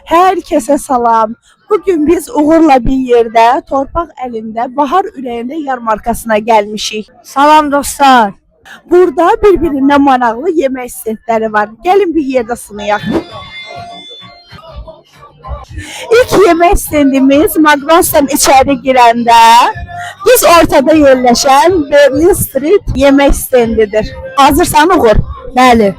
Herkese salam. Bugün biz Uğur'la bir yerde, torpaq əlində, bahar ürəyində yarmarkasına gəlmişik. Salam dostlar. Burada birbirindən maraqlı yemək stendləri var. Gəlin bir yerdə sınayaq. İlk yemək stendimiz Magnosten içəri girəndə düz ortada yerləşən Berlin Street yemək stendidir. Hazırsan Uğur? Bəli.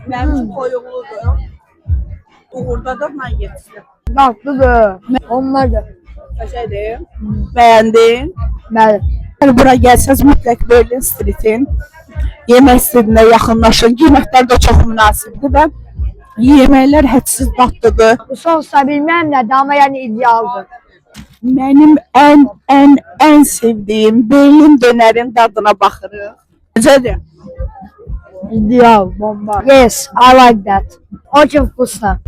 Mənim toyuqludur. Uğurda da mən yetişdim. Tatlıdır. Onlar da. Qəşəngdir. Bəyəndin? Bəli. Yəni bura gəlsəz mütləq Berlin Street'in yemək stendinə yaxınlaşın. Qiymətlər də çox münasibdir və yeməklər hədsiz dadlıdır. Bu sosla bilməm nədir, amma yəni idealdır. Mənim ən sevdiyim Berlin dönərin dadına baxırıq. Necədir? İdeal, bomba. Yes, I like that. Очень вкусно.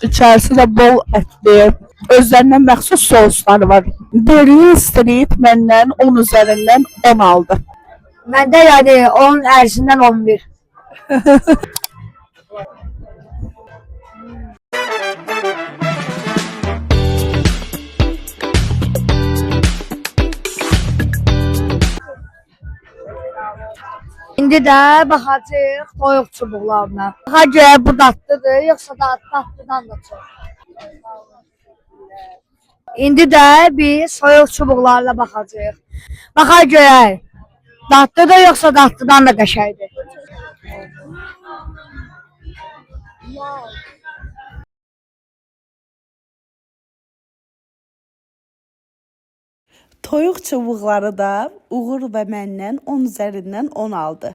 İçərisi də bol ətli, özlərinə məxsus sosları var. Berlin Street məndən 10 üzərindən 10 aldı. Məndə yəni onun ərzindən 11. İndi də baxacağıq toyuq çubuqlarına. Baxa görə bu dadlıdır, yoxsa dadlıdan da çox. İndi də biz toyuq çubuqlarına baxacağıq. Baxa görək. Dadlıdır, yoxsa dadlıdan da qəşəngdir. Toyuq çubuqları da Uğur və məndən 10 üzərindən 10 aldı.